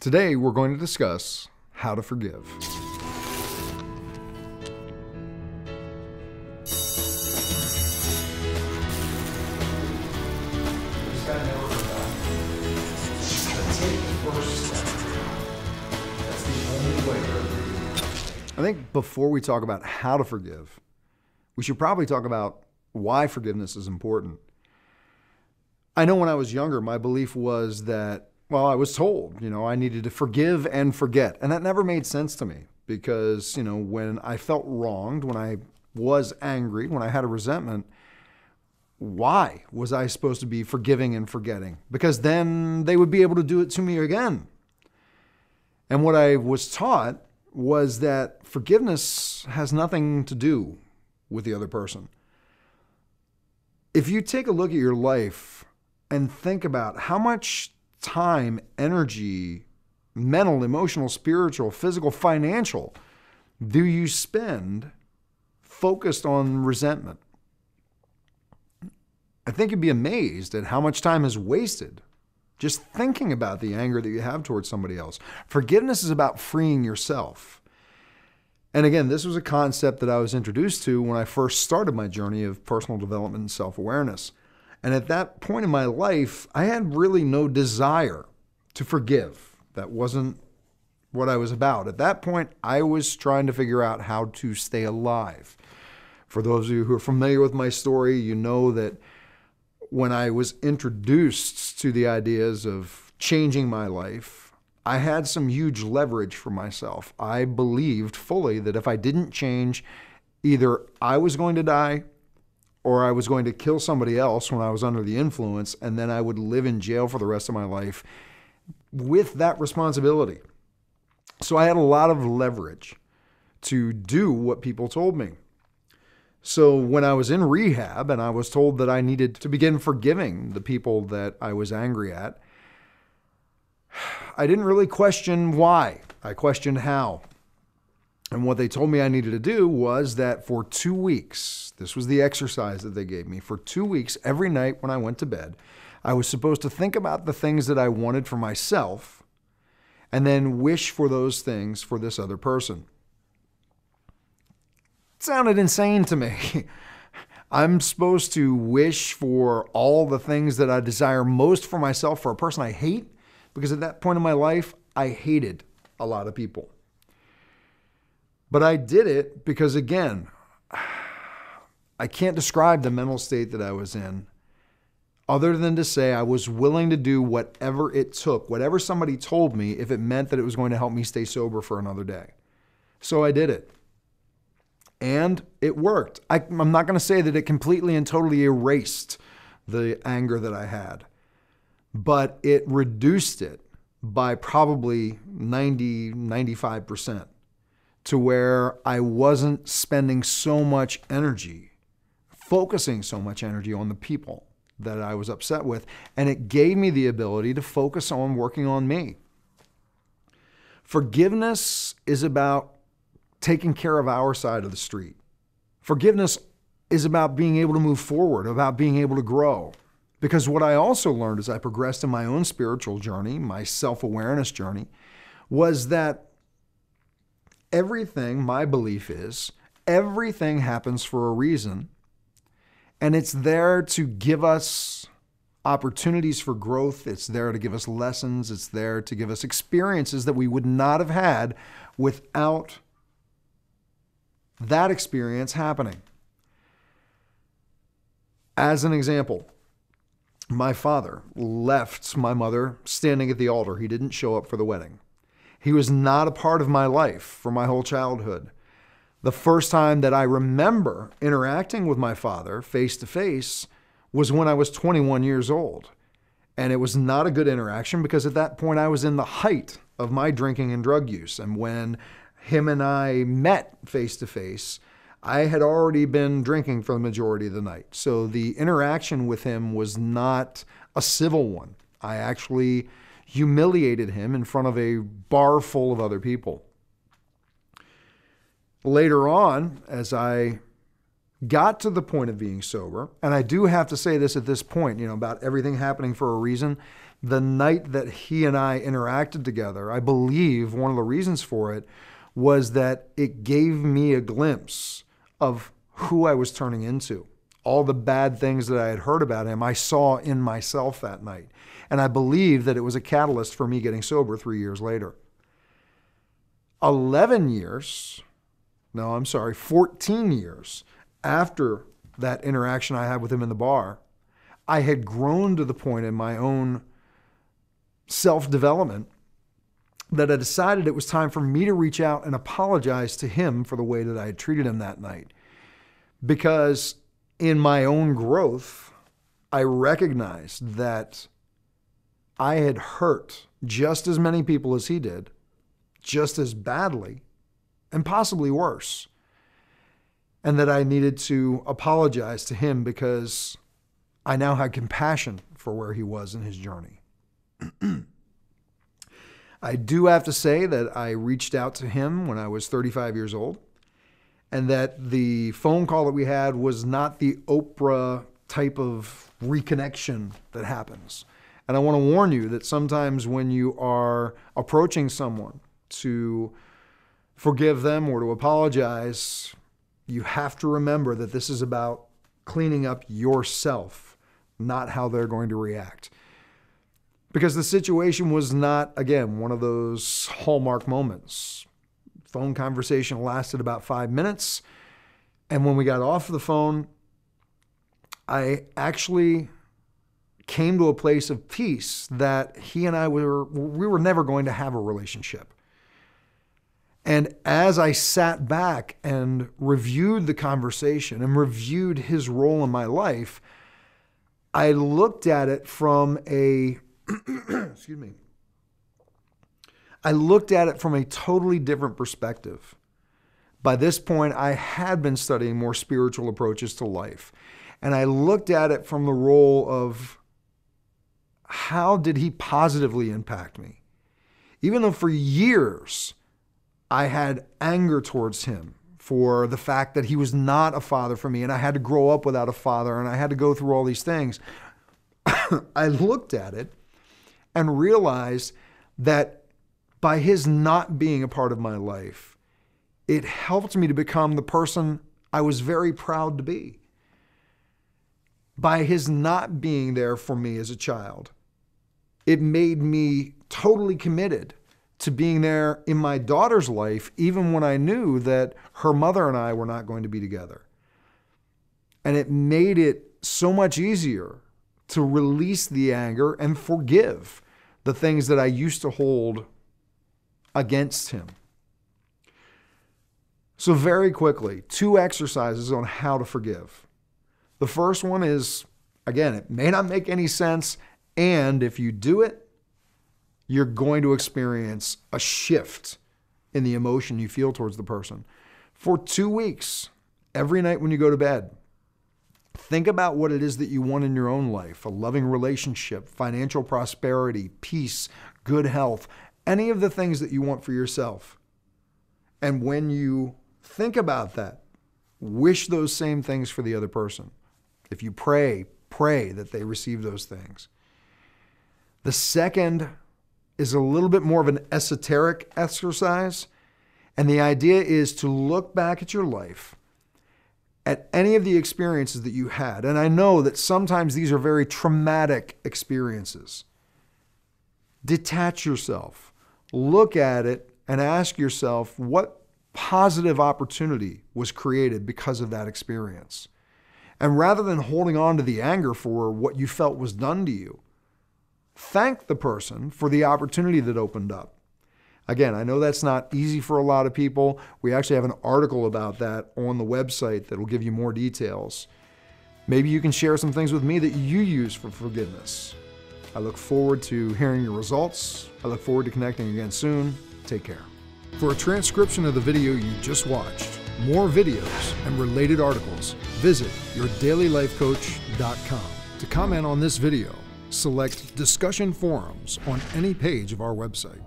Today, we're going to discuss how to forgive. I think before we talk about how to forgive, we should probably talk about why forgiveness is important. I know when I was younger, my belief was that, well, I was told, I needed to forgive and forget. And that never made sense to me because, when I felt wronged, when I was angry, when I had a resentment, why was I supposed to be forgiving and forgetting? Because then they would be able to do it to me again. And what I was taught was that forgiveness has nothing to do with the other person. If you take a look at your life and think about how much time, energy, mental, emotional, spiritual, physical, financial, do you spend focused on resentment? I think you'd be amazed at how much time is wasted just thinking about the anger that you have towards somebody else. Forgiveness is about freeing yourself. And again, this was a concept that I was introduced to when I first started my journey of personal development and self-awareness. And at that point in my life, I had really no desire to forgive. That wasn't what I was about. At that point, I was trying to figure out how to stay alive. For those of you who are familiar with my story, you know that when I was introduced to the ideas of changing my life, I had some huge leverage for myself. I believed fully that if I didn't change, either I was going to die or I was going to kill somebody else when I was under the influence, and then I would live in jail for the rest of my life with that responsibility. So I had a lot of leverage to do what people told me. So when I was in rehab and I was told that I needed to begin forgiving the people that I was angry at, I didn't really question why. I questioned how. And what they told me I needed to do was that for 2 weeks, this was the exercise that they gave me, for 2 weeks, every night when I went to bed, I was supposed to think about the things that I wanted for myself and then wish for those things for this other person. It sounded insane to me. I'm supposed to wish for all the things that I desire most for myself for a person I hate, because at that point in my life, I hated a lot of people. But I did it because, again, I can't describe the mental state that I was in other than to say I was willing to do whatever it took, whatever somebody told me, if it meant that it was going to help me stay sober for another day. So I did it. And it worked. I'm not going to say that it completely and totally erased the anger that I had, but it reduced it by probably 95%. To where I wasn't spending so much energy, focusing so much energy on the people that I was upset with. And it gave me the ability to focus on working on me. Forgiveness is about taking care of our side of the street. Forgiveness is about being able to move forward, about being able to grow. Because what I also learned as I progressed in my own spiritual journey, my self-awareness journey, was that everything, my belief is, everything happens for a reason, and it's there to give us opportunities for growth. It's there to give us lessons. It's there to give us experiences that we would not have had without that experience happening. As an example, my father left my mother standing at the altar. He didn't show up for the wedding. He was not a part of my life for my whole childhood. The first time that I remember interacting with my father face to face was when I was 21 years old. And it was not a good interaction because at that point I was in the height of my drinking and drug use. And when him and I met face to face, I had already been drinking for the majority of the night. So the interaction with him was not a civil one. I actually humiliated him in front of a bar full of other people. Later on, as I got to the point of being sober, and I do have to say this at this point, about everything happening for a reason, the night that he and I interacted together, I believe one of the reasons for it was that it gave me a glimpse of who I was turning into. All the bad things that I had heard about him, I saw in myself that night. And I believe that it was a catalyst for me getting sober 3 years later. 14 years after that interaction I had with him in the bar, I had grown to the point in my own self-development that I decided it was time for me to reach out and apologize to him for the way that I had treated him that night. Because in my own growth, I recognized that I had hurt just as many people as he did, just as badly, and possibly worse. And that I needed to apologize to him because I now had compassion for where he was in his journey. I do have to say that I reached out to him when I was 35 years old, and that the phone call that we had was not the Oprah type of reconnection that happens. And I want to warn you that sometimes when you are approaching someone to forgive them or to apologize, you have to remember that this is about cleaning up yourself, not how they're going to react. Because the situation was not, again, one of those hallmark moments. Phone conversation lasted about 5 minutes. And when we got off the phone, I actually came to a place of peace that he and we were never going to have a relationship. And as I sat back and reviewed the conversation and reviewed his role in my life, I looked at it from a I looked at it from a totally different perspective. By this point, I had been studying more spiritual approaches to life. And I looked at it from the role of how did he positively impact me? Even though for years I had anger towards him for the fact that he was not a father for me and I had to grow up without a father and I had to go through all these things, I looked at it and realized that by his not being a part of my life, it helped me to become the person I was very proud to be. By his not being there for me as a child, it made me totally committed to being there in my daughter's life, even when I knew that her mother and I were not going to be together. And it made it so much easier to release the anger and forgive the things that I used to hold against him. So very quickly, 2 exercises on how to forgive. The first one is, again, it may not make any sense, and if you do it, you're going to experience a shift in the emotion you feel towards the person. For 2 weeks, every night when you go to bed, think about what it is that you want in your own life: a loving relationship, financial prosperity, peace, good health, any of the things that you want for yourself. And when you think about that, wish those same things for the other person. If you pray that they receive those things. The second is a little bit more of an esoteric exercise. And the idea is to look back at your life, at any of the experiences that you had. And I know that sometimes these are very traumatic experiences. Detach yourself, look at it, and ask yourself what positive opportunity was created because of that experience. And rather than holding on to the anger for what you felt was done to you, thank the person for the opportunity that opened up. Again, I know that's not easy for a lot of people. We actually have an article about that on the website that will give you more details. Maybe you can share some things with me that you use for forgiveness. I look forward to hearing your results. I look forward to connecting again soon. Take care. For a transcription of the video you just watched, more videos, and related articles, visit yourdailylifecoach.com. To comment on this video, select Discussion Forums on any page of our website.